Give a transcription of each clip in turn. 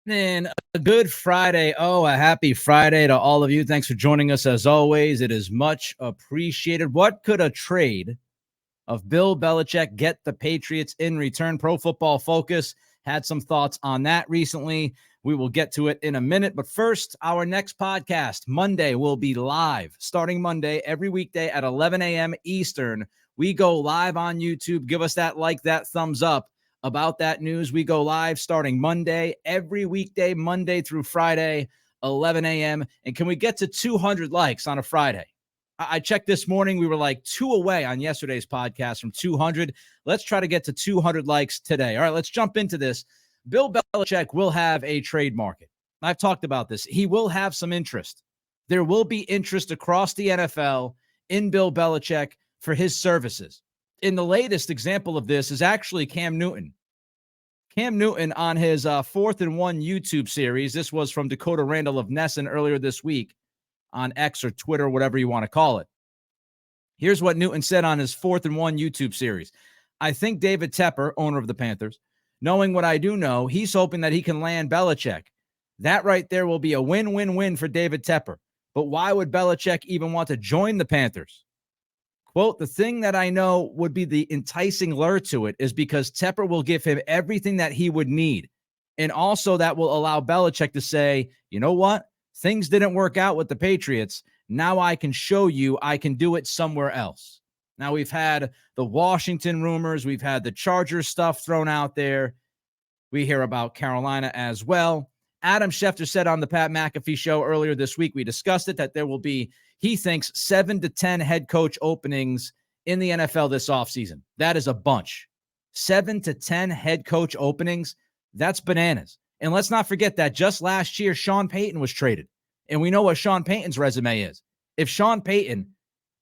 And a good Friday. Oh, a happy Friday to all of you. Thanks for joining us as always. It is much appreciated. What could a trade of Bill Belichick get the Patriots in return? Pro Football Focus had some thoughts on that recently. We will get to it in a minute. But first, our next podcast, Monday, will be live starting Monday, every weekday at 11 a.m. Eastern. We go live on YouTube. Give us that like, that thumbs up about that news. We go live starting Monday, every weekday, Monday through Friday, 11 a.m. And can we get to 200 likes on a Friday? I checked this morning. We were like 2 away on yesterday's podcast from 200. Let's try to get to 200 likes today. All right, let's jump into this. Bill Belichick will have a trade market. I've talked about this. He will have some interest. There will be interest across the NFL in Bill Belichick for his services. In the latest example of this is actually Cam Newton. Cam Newton on his 4th and 1 YouTube series. This was from Dakota Randall of Nesson earlier this week on X or Twitter, whatever you want to call it. Here's what Newton said on his 4th and 1 YouTube series. I think David Tepper, owner of the Panthers, knowing what I do know, he's hoping that he can land Belichick. That right there will be a win-win-win for David Tepper. But why would Belichick even want to join the Panthers? Quote, the thing that I know would be the enticing lure to it is because Tepper will give him everything that he would need. And also that will allow Belichick to say, you know what? Things didn't work out with the Patriots. Now I can show you I can do it somewhere else. Now we've had the Washington rumors. We've had the Chargers stuff thrown out there. We hear about Carolina as well. Adam Schefter said on the Pat McAfee show earlier this week, we discussed it, that there will be, he thinks, 7 to 10 head coach openings in the NFL this offseason. That is a bunch. 7 to 10 head coach openings. That's bananas. And let's not forget that just last year, Sean Payton was traded. And we know what Sean Payton's resume is. If Sean Payton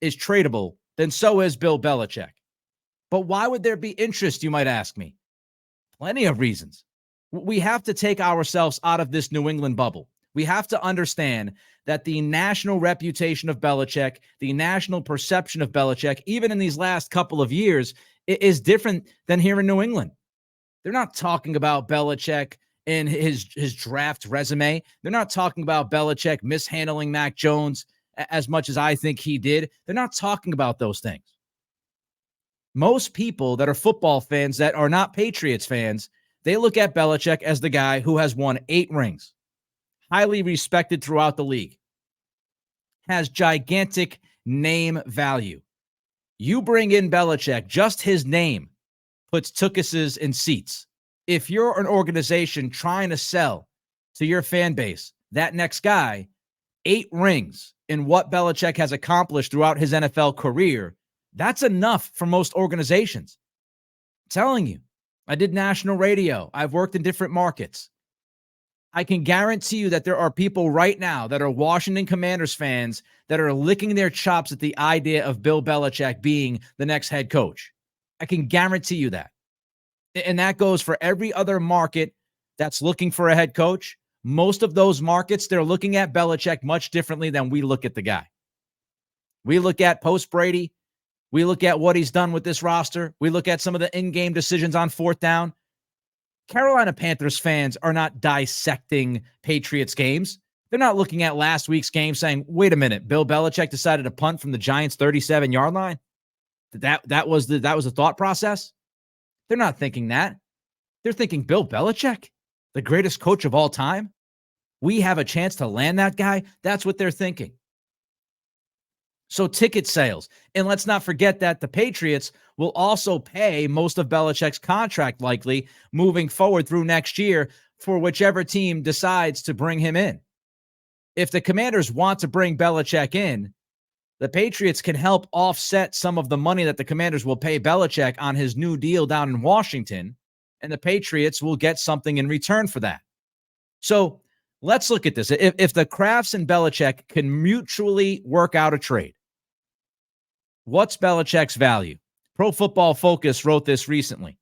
is tradable, then so is Bill Belichick. But why would there be interest, you might ask me? Plenty of reasons. We have to take ourselves out of this New England bubble. We have to understand that the national reputation of Belichick, the national perception of Belichick, even in these last couple of years, is different than here in New England. They're not talking about Belichick in his draft resume. They're not talking about Belichick mishandling Mac Jones as much as I think he did. They're not talking about those things. Most people that are football fans that are not Patriots fans, they look at Belichick as the guy who has won 8 rings, highly respected throughout the league, has gigantic name value. You bring in Belichick, just his name puts tuchuses in seats. If you're an organization trying to sell to your fan base that next guy, 8 rings in what Belichick has accomplished throughout his NFL career, that's enough for most organizations. I'm telling you, I did national radio. I've worked in different markets. I can guarantee you that there are people right now that are Washington Commanders fans that are licking their chops at the idea of Bill Belichick being the next head coach. I can guarantee you that. And that goes for every other market that's looking for a head coach. Most of those markets, they're looking at Belichick much differently than we look at the guy. We look at post-Brady. We look at what he's done with this roster. We look at some of the in-game decisions on 4th down. Carolina Panthers fans are not dissecting Patriots games. They're not looking at last week's game saying, wait a minute, Bill Belichick decided to punt from the Giants' 37-yard line? That was the thought process? They're not thinking that. They're thinking Bill Belichick, the greatest coach of all time? We have a chance to land that guy? That's what they're thinking. So ticket sales. And let's not forget that the Patriots will also pay most of Belichick's contract likely moving forward through next year for whichever team decides to bring him in. If the Commanders want to bring Belichick in, the Patriots can help offset some of the money that the Commanders will pay Belichick on his new deal down in Washington, and the Patriots will get something in return for that. So let's look at this. If the Krafts and Belichick can mutually work out a trade, what's Belichick's value? Pro Football Focus wrote this recently.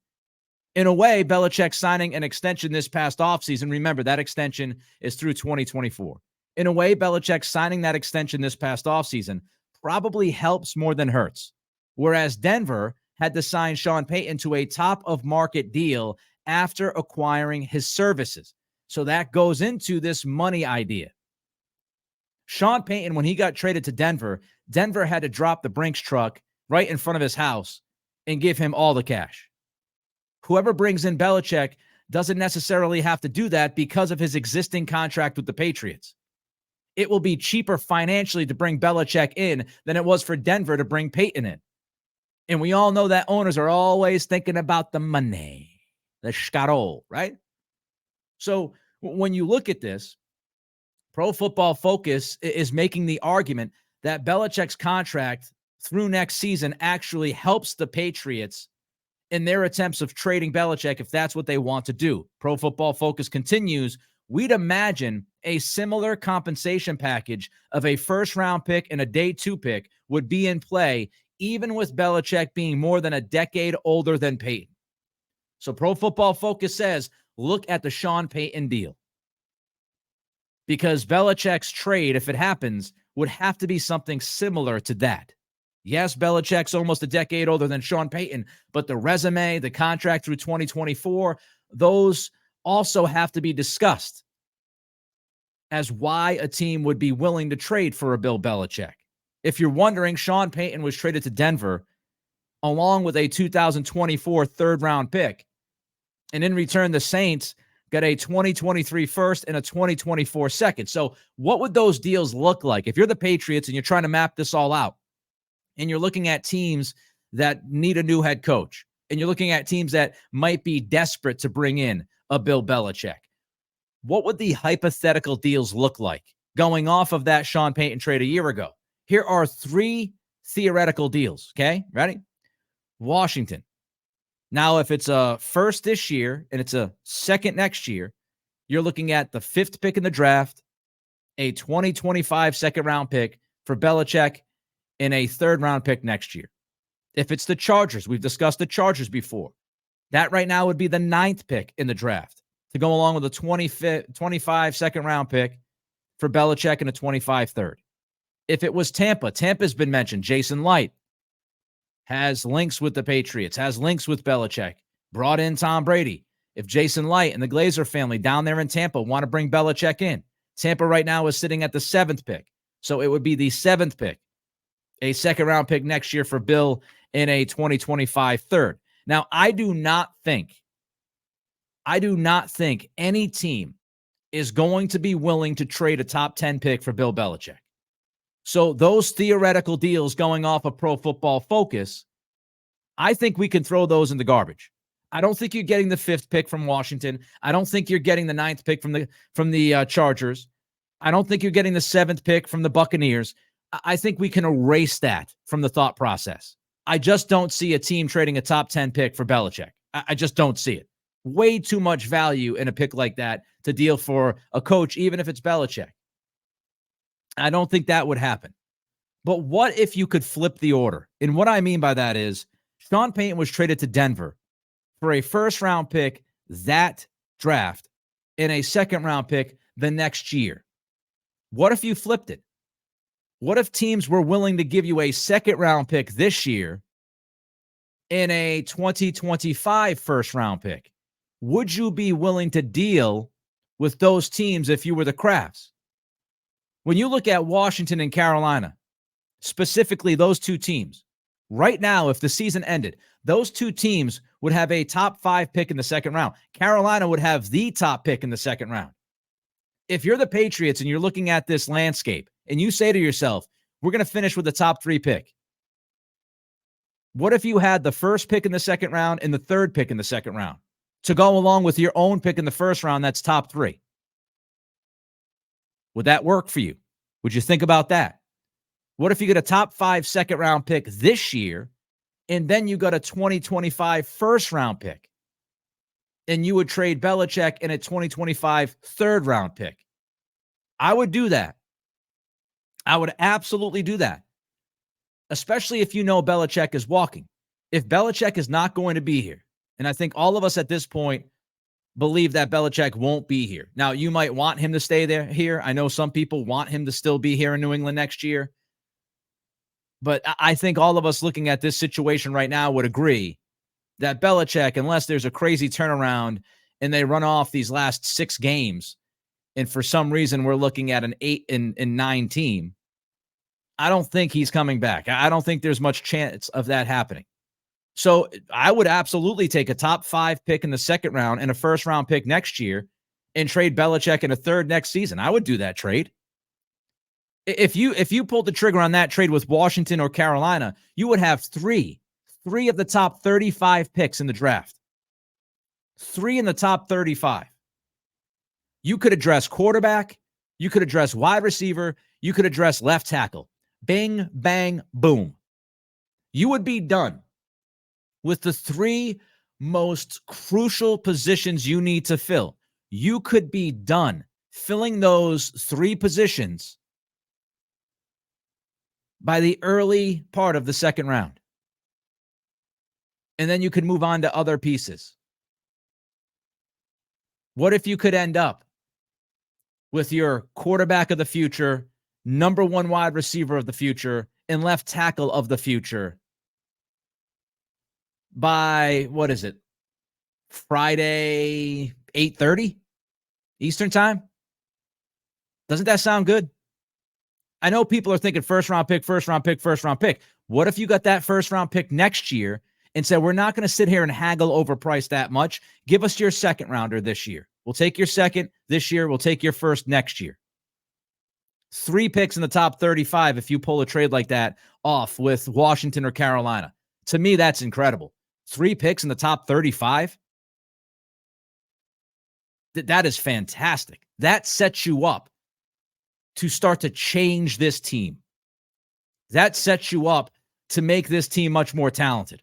In a way, Belichick signing an extension this past offseason, remember that extension is through 2024. In a way, Belichick signing that extension this past offseason probably helps more than hurts. Whereas Denver had to sign Sean Payton to a top-of-market deal after acquiring his services. So that goes into this money idea. Sean Payton, when he got traded to Denver, Denver had to drop the Brinks truck right in front of his house and give him all the cash. Whoever brings in Belichick doesn't necessarily have to do that because of his existing contract with the Patriots. It will be cheaper financially to bring Belichick in than it was for Denver to bring Payton in. And we all know that owners are always thinking about the money, the schkarol, right? So when you look at this, Pro Football Focus is making the argument that Belichick's contract through next season actually helps the Patriots in their attempts of trading Belichick if that's what they want to do. Pro Football Focus continues, we'd imagine a similar compensation package of a first-round pick and a day 2 pick would be in play, even with Belichick being more than a decade older than Payton. So Pro Football Focus says, look at the Sean Payton deal. Because Belichick's trade, if it happens, would have to be something similar to that. Yes, Belichick's almost a decade older than Sean Payton, but the resume, the contract through 2024, those also have to be discussed as why a team would be willing to trade for a Bill Belichick. If you're wondering, Sean Payton was traded to Denver along with a 2024 third-round pick. And in return, the Saints got a 2023 first and a 2024 second. So what would those deals look like? If you're the Patriots and you're trying to map this all out, and you're looking at teams that need a new head coach, and you're looking at teams that might be desperate to bring in a Bill Belichick, what would the hypothetical deals look like going off of that Sean Payton trade a year ago? Here are 3 theoretical deals, okay? Ready? Washington. Now, if it's a first this year and it's a second next year, you're looking at the 5th pick in the draft, a 2025 second-round pick for Belichick, and a third-round pick next year. If it's the Chargers, we've discussed the Chargers before. That right now would be the 9th pick in the draft to go along with a 25 second-round pick for Belichick and a 25 third. If it was Tampa, Tampa's been mentioned. Jason Light has links with the Patriots, has links with Belichick, brought in Tom Brady. If Jason Light and the Glazer family down there in Tampa want to bring Belichick in, Tampa right now is sitting at the 7th pick. So it would be the 7th pick, a second-round pick next year for Bill in a 2025 third. Now, I do not think any team is going to be willing to trade a top 10 pick for Bill Belichick. So those theoretical deals going off of Pro Football Focus, I think we can throw those in the garbage. I don't think you're getting the 5th pick from Washington. I don't think you're getting the 9th pick from the Chargers. I don't think you're getting the 7th pick from the Buccaneers. I think we can erase that from the thought process. I just don't see a team trading a top 10 pick for Belichick. I just don't see it. Way too much value in a pick like that to deal for a coach, even if it's Belichick. I don't think that would happen. But what if you could flip the order? And what I mean by that is Sean Payton was traded to Denver for a first-round pick that draft and a second-round pick the next year. What if you flipped it? What if teams were willing to give you a second-round pick this year and a 2025 first-round pick? Would you be willing to deal with those teams if you were the Krafts? When you look at Washington and Carolina, specifically those 2 teams, right now, if the season ended, those 2 teams would have a top 5 pick in the second round. Carolina would have the top pick in the second round. If you're the Patriots and you're looking at this landscape and you say to yourself, we're going to finish with the top 3 pick. What if you had the 1st pick in the second round and the 3rd pick in the second round to go along with your own pick in the first round that's top 3? Would that work for you? Would you think about that? What if you get a top 5 second-round pick this year, and then you got a 2025 first-round pick, and you would trade Belichick in a 2025 third-round pick? I would do that. I would absolutely do that, especially if you know Belichick is walking. If Belichick is not going to be here, and I think all of us at this point believe that Belichick won't be here. Now, you might want him to stay here. I know some people want him to still be here in New England next year. But I think all of us looking at this situation right now would agree that Belichick, unless there's a crazy turnaround and they run off these last 6 games, and for some reason we're looking at an 8-9 team, I don't think he's coming back. I don't think there's much chance of that happening. So I would absolutely take a top 5 pick in the second round and a first round pick next year and trade Belichick in a third next season. I would do that trade. If you pulled the trigger on that trade with Washington or Carolina, you would have three of the top 35 picks in the draft. 3 in the top 35. You could address quarterback. You could address wide receiver. You could address left tackle. Bing, bang, boom. You would be done with the 3 most crucial positions you need to fill. You could be done filling those 3 positions by the early part of the second round. And then you could move on to other pieces. What if you could end up with your quarterback of the future, number 1 wide receiver of the future, and left tackle of the future by, what is it, Friday, 8:30 Eastern time? Doesn't that sound good? I know people are thinking first round pick. What if you got that first round pick next year and said, we're not going to sit here and haggle over price that much. Give us your second rounder this year. We'll take your second this year. We'll take your first next year. 3 picks in the top 35 if you pull a trade like that off with Washington or Carolina. To me, that's incredible. 3 picks in the top 35? That is fantastic. That sets you up to start to change this team. That sets you up to make this team much more talented.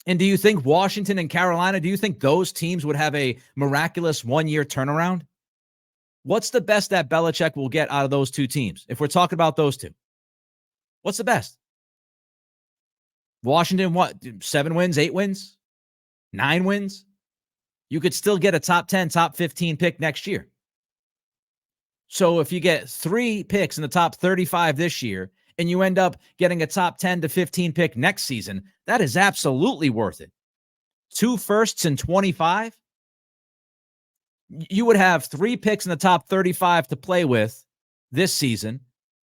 And do you think Washington and Carolina, do you think those teams would have a miraculous 1-year turnaround? What's the best that Belichick will get out of those 2 teams? If we're talking about those 2, what's the best? Washington, what? 7 wins, 8 wins, 9 wins? You could still get a top 10, top 15 pick next year. So if you get 3 picks in the top 35 this year and you end up getting a top 10 to 15 pick next season, that is absolutely worth it. 2 firsts and 25. You would have 3 picks in the top 35 to play with this season,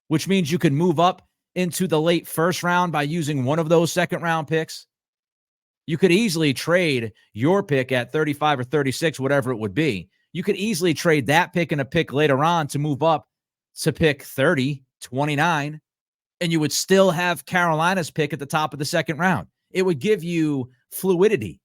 which means you can move up into the late first round by using one of those second round picks. You could easily trade your pick at 35 or 36, whatever it would be. You could easily trade that pick and a pick later on to move up to pick 30, 29, and you would still have Carolina's pick at the top of the second round. It would give you fluidity.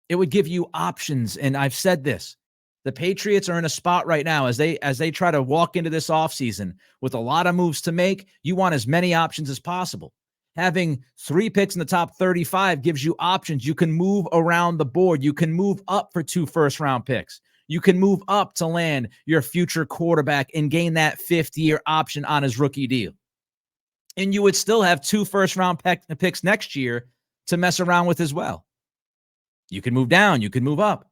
It would give you options. And I've said this, the Patriots are in a spot right now as they try to walk into this offseason with a lot of moves to make. You want as many options as possible. Having 3 picks in the top 35 gives you options. You can move around the board. You can move up for 2 first-round picks. You can move up to land your future quarterback and gain that 5th-year option on his rookie deal. And you would still have 2 first-round picks next year to mess around with as well. You can move down. You can move up.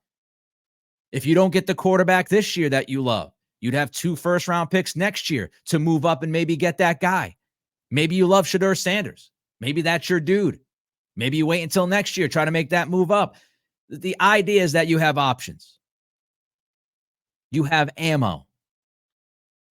If you don't get the quarterback this year that you love, you'd have 2 first-round picks next year to move up and maybe get that guy. Maybe you love Shedeur Sanders. Maybe that's your dude. Maybe you wait until next year, try to make that move up. The idea is that you have options. You have ammo.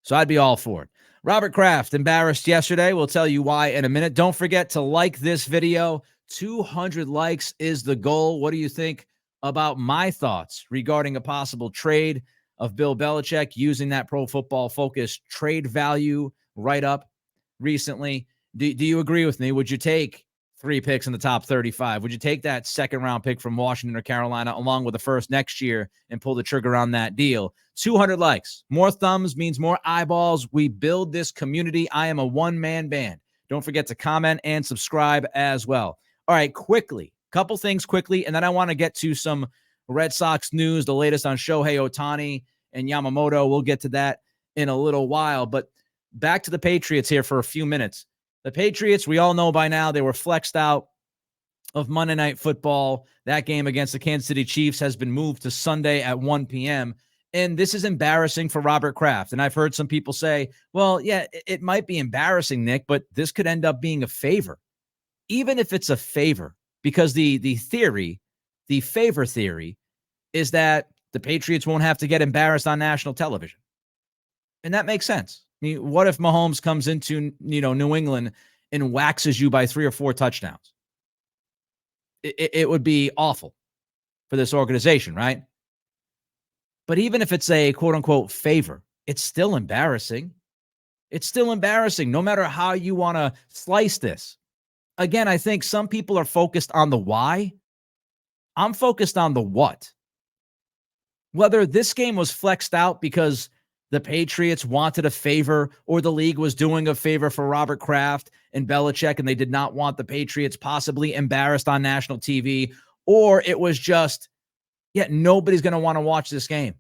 So I'd be all for it. Robert Kraft embarrassed yesterday. We'll tell you why in a minute. Don't forget to like this video. 200 likes is the goal. What do you think about my thoughts regarding a possible trade of Bill Belichick using that Pro Football Focus trade value write-up recently? Do you agree with me? Would you take 3 picks in the top 35? Would you take that second-round pick from Washington or Carolina along with the first next year and pull the trigger on that deal? 200 likes. More thumbs means more eyeballs. We build this community. I am a one-man band. Don't forget to comment and subscribe as well. All right, quickly. Couple things quickly, and then I want to get to some Red Sox news, the latest on Shohei Ohtani and Yamamoto. We'll get to that in a little while. But back to the Patriots here for a few minutes. The Patriots, we all know by now, they were flexed out of Monday Night Football. That game against the Kansas City Chiefs has been moved to Sunday at 1 p.m., and this is embarrassing for Robert Kraft. And I've heard some people say, well, yeah, it might be embarrassing, Nick, but this could end up being a favor. Even if it's a favor, because the favor theory is that the Patriots won't have to get embarrassed on national television. And that makes sense. I mean, what if Mahomes comes into, New England and waxes you by 3 or 4 touchdowns? It would be awful for this organization, right? But even if it's a quote unquote favor, it's still embarrassing. It's still embarrassing, no matter how you want to slice this. Again, I think some people are focused on the why. I'm focused on the what. Whether this game was flexed out because the Patriots wanted a favor or the league was doing a favor for Robert Kraft and Belichick and they did not want the Patriots possibly embarrassed on national TV, or it was just, nobody's going to want to watch this game.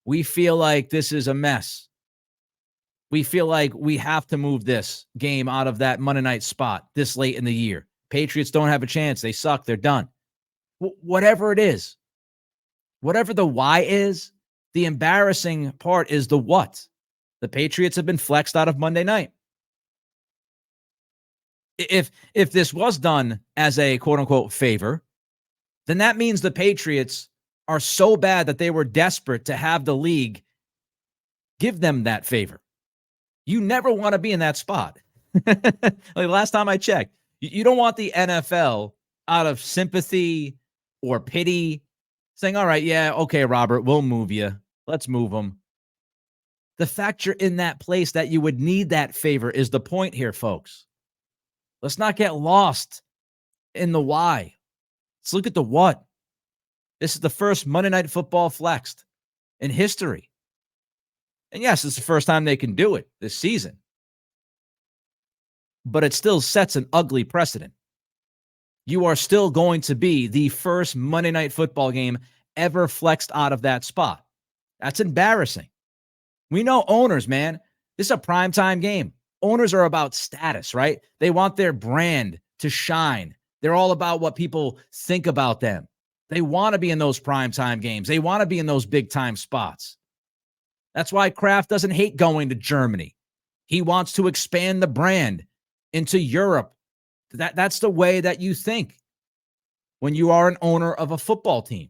We feel like this is a mess. We feel like we have to move this game out of that Monday night spot this late in the year. Patriots don't have a chance. They suck. They're done. Whatever it is, whatever the why is, the embarrassing part is the what. The Patriots have been flexed out of Monday night. If this was done as a quote-unquote favor, then that means the Patriots are so bad that they were desperate to have the league give them that favor. You never want to be in that spot. Like last time I checked, you don't want the NFL out of sympathy or pity saying, all right, okay, Robert, we'll move you. Let's move them. The fact you're in that place that you would need that favor is the point here, folks. Let's not get lost in the why. Let's look at the what. This is the first Monday Night Football flexed in history. And yes, it's the first time they can do it this season. But it still sets an ugly precedent. You are still going to be the first Monday Night Football game ever flexed out of that spot. That's embarrassing. We know owners, man. This is a primetime game. Owners are about status, right? They want their brand to shine. They're all about what people think about them. They want to be in those primetime games. They want to be in those big-time spots. That's why Kraft doesn't hate going to Germany. He wants to expand the brand into Europe. That's the way that you think when you are an owner of a football team.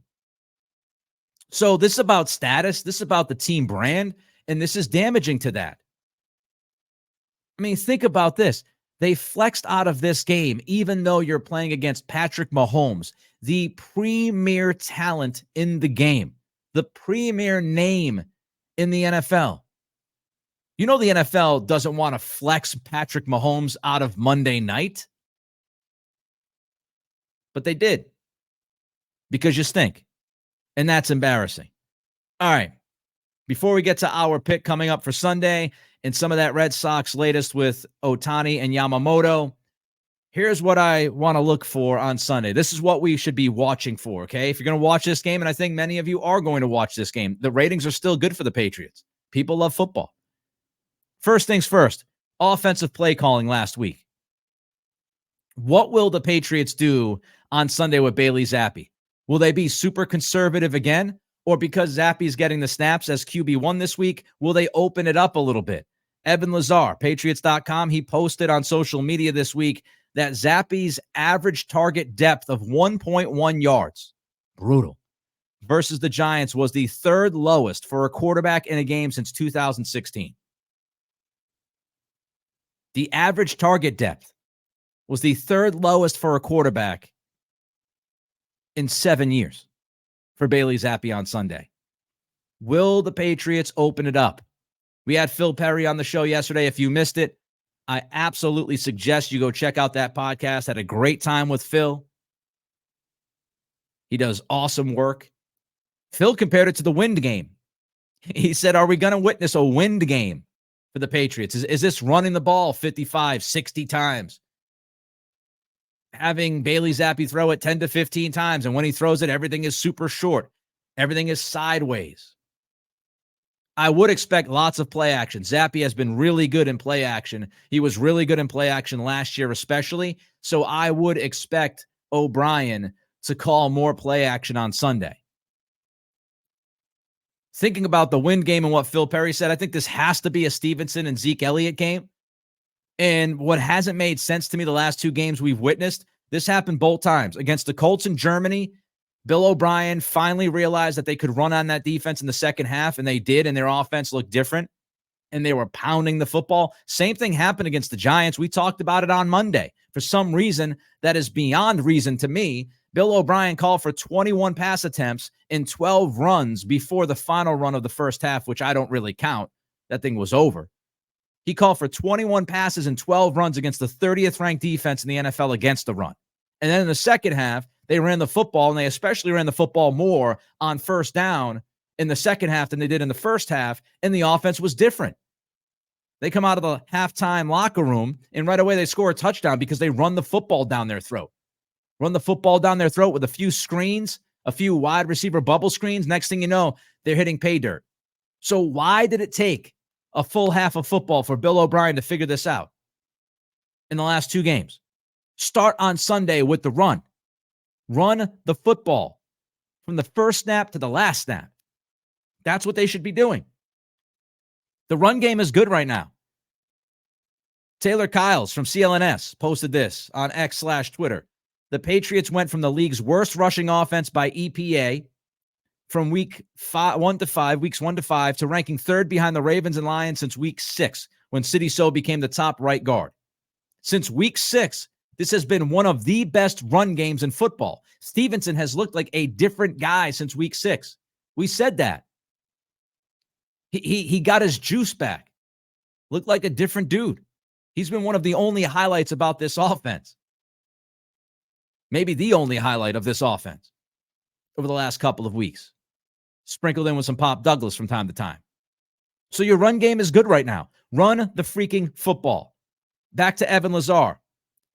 So this is about status. This is about the team brand, and this is damaging to that. I mean, think about this. They flexed out of this game, even though you're playing against Patrick Mahomes, the premier talent in the game, the premier name in the NFL. You know the NFL doesn't want to flex Patrick Mahomes out of Monday night. But they did. Because you stink. And that's embarrassing. All right. Before we get to our pick coming up for Sunday and some of that Red Sox latest with Otani and Yamamoto, here's what I want to look for on Sunday. This is what we should be watching for, okay? If you're going to watch this game, and I think many of you are going to watch this game, the ratings are still good for the Patriots. People love football. First things first, offensive play calling last week. What will the Patriots do on Sunday with Bailey Zappi? Will they be super conservative again? Or because Zappi's getting the snaps as QB1 this week, will they open it up a little bit? Evan Lazar, Patriots.com, he posted on social media this week that Zappi's average target depth of 1.1 yards, brutal, versus the Giants was the third lowest for a quarterback in a game since 2016. The average target depth was the third lowest for a quarterback in 7 years for Bailey Zappi on Sunday. Will the Patriots open it up? We had Phil Perry on the show yesterday. If you missed it, I absolutely suggest you go check out that podcast. Had a great time with Phil. He does awesome work. Phil compared it to the wind game. He said, are we going to witness a wind game for the Patriots? Is this running the ball 55, 60 times? Having Bailey Zappi throw it 10 to 15 times, and when he throws it, everything is super short. Everything is sideways. I would expect lots of play action. Zappi has been really good in play action. He was really good in play action last year especially, so I would expect O'Brien to call more play action on Sunday. Thinking about the wind game and what Phil Perry said, I think this has to be a Stevenson and Zeke Elliott game. And what hasn't made sense to me the last two games we've witnessed, this happened both times. Against the Colts in Germany, Bill O'Brien finally realized that they could run on that defense in the second half, and they did, and their offense looked different, and they were pounding the football. Same thing happened against the Giants. We talked about it on Monday. For some reason that is beyond reason to me, Bill O'Brien called for 21 pass attempts and 12 runs before the final run of the first half, which I don't really count. That thing was over. He called for 21 passes and 12 runs against the 30th ranked defense in the NFL against the run. And then in the second half, they ran the football, and they especially ran the football more on first down in the second half than they did in the first half, and the offense was different. They come out of the halftime locker room, and right away they score a touchdown because they run the football down their throat. Run the football down their throat with a few screens, a few wide receiver bubble screens. Next thing you know, they're hitting pay dirt. So why did it take a full half of football for Bill O'Brien to figure this out in the last two games? Start on Sunday with the run. Run the football from the first snap to the last snap. That's what they should be doing. The run game is good right now. Taylor Kyles from CLNS posted this on X/Twitter. The Patriots went from the league's worst rushing offense by EPA from weeks 1 to 5, to ranking third behind the Ravens and Lions since week 6, when Sidney So became the top right guard. Since week 6, this has been one of the best run games in football. Stevenson has looked like a different guy since week 6. We said that. He got his juice back. Looked like a different dude. He's been one of the only highlights about this offense. Maybe the only highlight of this offense over the last couple of weeks. Sprinkled in with some Pop Douglas from time to time. So your run game is good right now. Run the freaking football. Back to Evan Lazar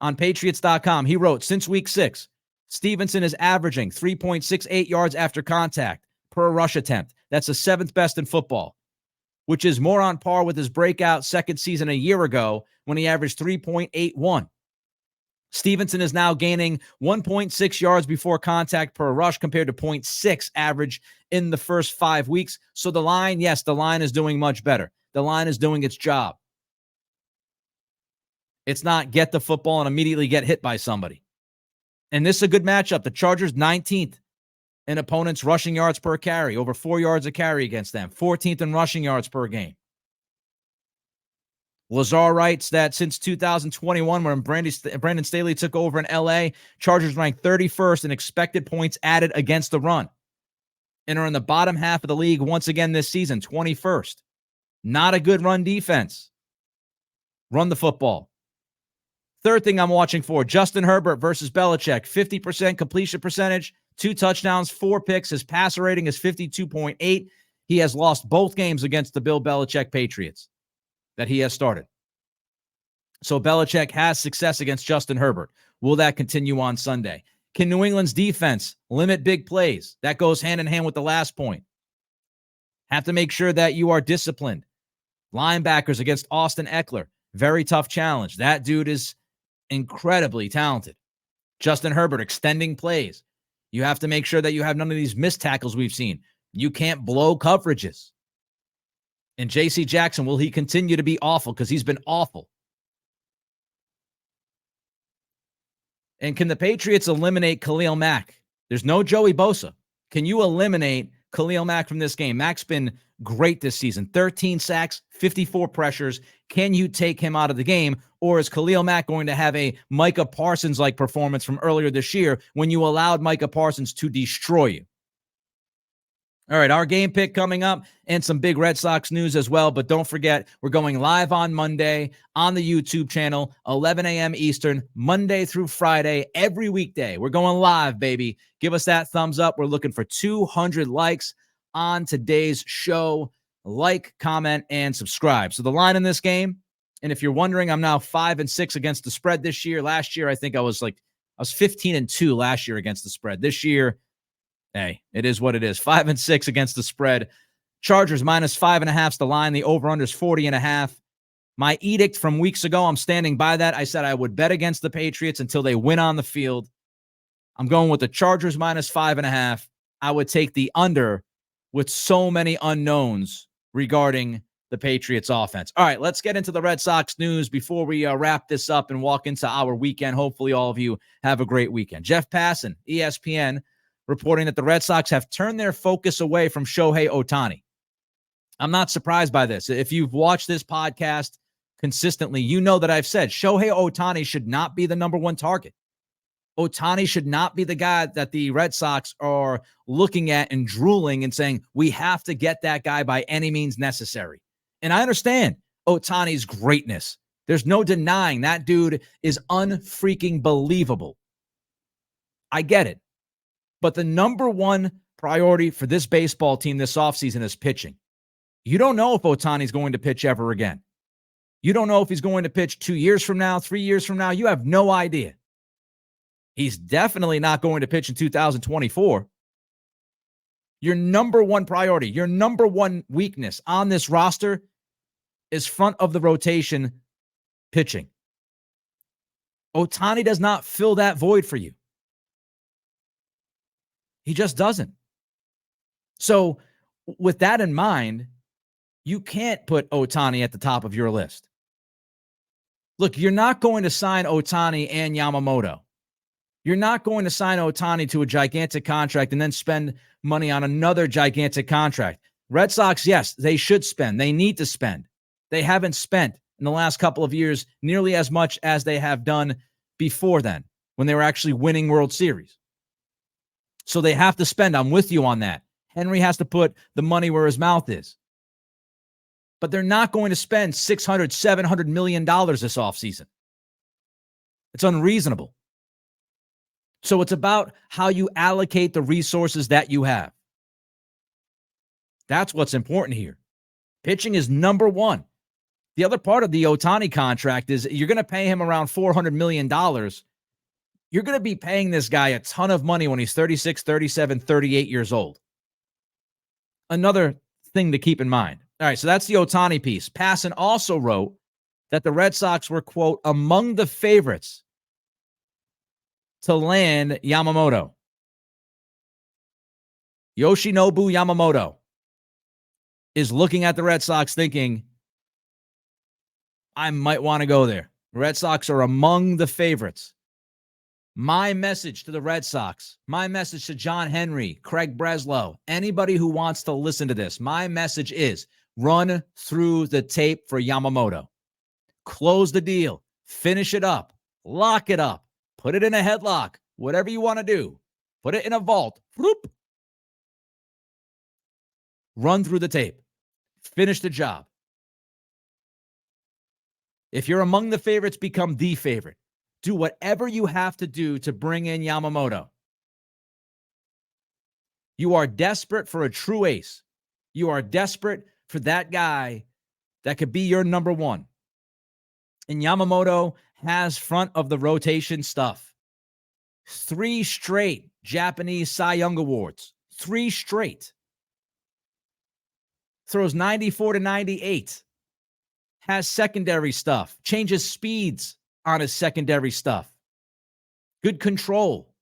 on Patriots.com. He wrote, since week 6, Stevenson is averaging 3.68 yards after contact per rush attempt. That's the 7th best in football, which is more on par with his breakout second season a year ago when he averaged 3.81. Stevenson is now gaining 1.6 yards before contact per rush compared to 0.6 average in the first 5 weeks. So the line, yes, the line is doing much better. The line is doing its job. It's not get the football and immediately get hit by somebody. And this is a good matchup. The Chargers 19th in opponents' rushing yards per carry, over 4 yards a carry against them. 14th in rushing yards per game. Lazar writes that since 2021, when Brandon Staley took over in L.A., Chargers ranked 31st in expected points added against the run and are in the bottom half of the league once again this season, 21st. Not a good run defense. Run the football. Third thing I'm watching for, Justin Herbert versus Belichick. 50% completion percentage, 2 touchdowns, 4 picks. His passer rating is 52.8. He has lost both games against the Bill Belichick Patriots that he has started. So Belichick has success against Justin Herbert. Will that continue on Sunday? Can New England's defense limit big plays? That goes hand in hand with the last point. Have to make sure that you are disciplined. Linebackers against Austin Eckler. Very tough challenge. That dude is incredibly talented. Justin Herbert extending plays. You have to make sure that you have none of these missed tackles we've seen. You can't blow coverages. And J.C. Jackson, will he continue to be awful? Because he's been awful. And can the Patriots eliminate Khalil Mack? There's no Joey Bosa. Can you eliminate Khalil Mack from this game? Mack's been great this season. 13 sacks, 54 pressures. Can you take him out of the game? Or is Khalil Mack going to have a Micah Parsons-like performance from earlier this year when you allowed Micah Parsons to destroy you? All right, our game pick coming up and some big Red Sox news as well. But don't forget, we're going live on Monday on the YouTube channel, 11 a.m. Eastern, Monday through Friday, every weekday. We're going live, baby. Give us that thumbs up. We're looking for 200 likes on today's show. Like, comment, and subscribe. So the line in this game, and if you're wondering, I'm now 5-6 against the spread this year. Last year, I think I was 15-2 last year against the spread. This year, hey, it is what it is. 5-6 against the spread. Chargers minus 5.5 is the line. The over-under is 40.5. My edict from weeks ago, I'm standing by that. I said I would bet against the Patriots until they win on the field. I'm going with the Chargers minus 5.5. I would take the under with so many unknowns regarding the Patriots offense. All right, let's get into the Red Sox news before we wrap this up and walk into our weekend. Hopefully all of you have a great weekend. Jeff Passan, ESPN, reporting that the Red Sox have turned their focus away from Shohei Ohtani. I'm not surprised by this. If you've watched this podcast consistently, you know that I've said Shohei Ohtani should not be the number one target. Ohtani should not be the guy that the Red Sox are looking at and drooling and saying, we have to get that guy by any means necessary. And I understand Ohtani's greatness. There's no denying that dude is unfreaking believable. I get it. But the number one priority for this baseball team this offseason is pitching. You don't know if Ohtani's going to pitch ever again. You don't know if he's going to pitch 2 years from now, 3 years from now. You have no idea. He's definitely not going to pitch in 2024. Your number one priority, your number one weakness on this roster is front of the rotation pitching. Ohtani does not fill that void for you. He just doesn't. So with that in mind, you can't put Ohtani at the top of your list. Look, you're not going to sign Ohtani and Yamamoto. You're not going to sign Ohtani to a gigantic contract and then spend money on another gigantic contract. Red Sox, yes, they should spend. They need to spend. They haven't spent in the last couple of years nearly as much as they have done before then, when they were actually winning World Series. So they have to spend. I'm with you on that. Henry has to put the money where his mouth is. But they're not going to spend $600, $700 million this offseason. It's unreasonable. So it's about how you allocate the resources that you have. That's what's important here. Pitching is number one. The other part of the Ohtani contract is you're going to pay him around $400 million. You're going to be paying this guy a ton of money when he's 36, 37, 38 years old. Another thing to keep in mind. All right, so that's the Ohtani piece. Passan also wrote that the Red Sox were, quote, among the favorites to land Yamamoto. Yoshinobu Yamamoto is looking at the Red Sox thinking, I might want to go there. Red Sox are among the favorites. My message to the Red Sox, my message to John Henry, Craig Breslow, anybody who wants to listen to this, my message is run through the tape for Yamamoto. Close the deal. Finish it up. Lock it up. Put it in a headlock. Whatever you want to do. Put it in a vault. Whoop. Run through the tape. Finish the job. If you're among the favorites, become the favorite. Do whatever you have to do to bring in Yamamoto. You are desperate for a true ace. You are desperate for that guy that could be your number one. And Yamamoto has front of the rotation stuff. 3 straight Japanese Cy Young Awards. 3 straight. Throws 94 to 98. Has secondary stuff. Changes speeds on his secondary stuff. Good control.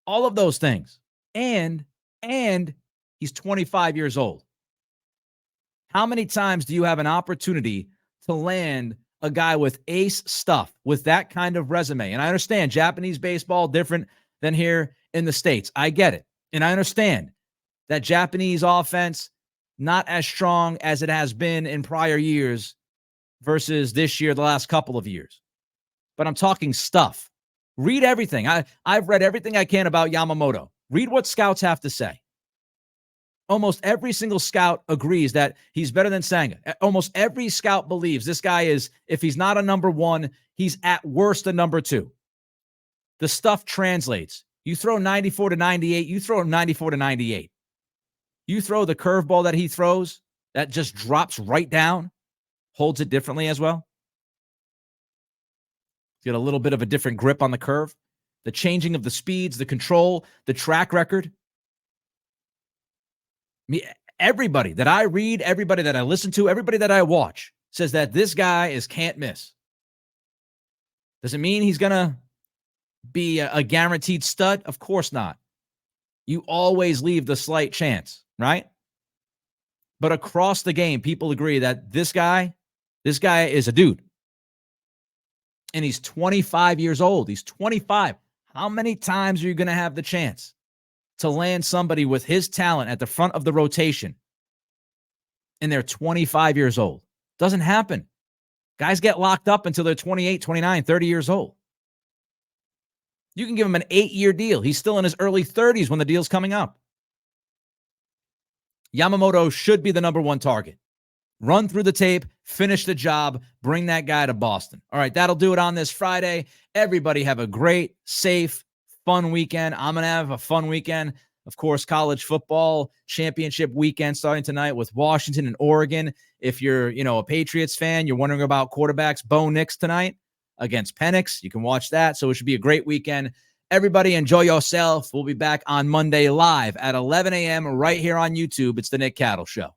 All of those things. And he's 25 years old. How many times do you have an opportunity to land a guy with ace stuff, with that kind of resume? And I understand Japanese baseball different than here in the States. I get it. And I understand that Japanese offense not as strong as it has been in prior years versus this year, the last couple of years. But I'm talking stuff. Read everything. I've read everything I can about Yamamoto. Read what scouts have to say. Almost every single scout agrees that he's better than Senga. Almost every scout believes this guy is, if he's not a number one, he's at worst a number 2. The stuff translates. You throw 94 to 98, you throw 94 to 98. You throw the curveball that he throws, that just drops right down, holds it differently as well. He's got a little bit of a different grip on the curve. The changing of the speeds, the control, the track record. Everybody that I read, everybody that I listen to, everybody that I watch says that this guy is can't miss. Does it mean he's going to be a guaranteed stud? Of course not. You always leave the slight chance, right? But across the game, people agree that this guy is a dude. And he's 25 years old. He's 25. How many times are you going to have the chance? to land somebody with his talent at the front of the rotation and they're 25 years old. Doesn't happen. Guys get locked up until they're 28, 29, 30 years old. You can give him an 8-year deal. He's still in his early 30s when the deal's coming up. Yamamoto should be the number one target. Run through the tape, finish the job, bring that guy to Boston. All right, that'll do it on this Friday. Everybody have a great, safe, fun weekend. I'm going to have a fun weekend. Of course, college football championship weekend starting tonight with Washington and Oregon. If you're, a Patriots fan, you're wondering about quarterbacks, Bo Nix tonight against Penix. You can watch that. So it should be a great weekend. Everybody enjoy yourself. We'll be back on Monday live at 11 a.m. right here on YouTube. It's the Nick Cattle Show.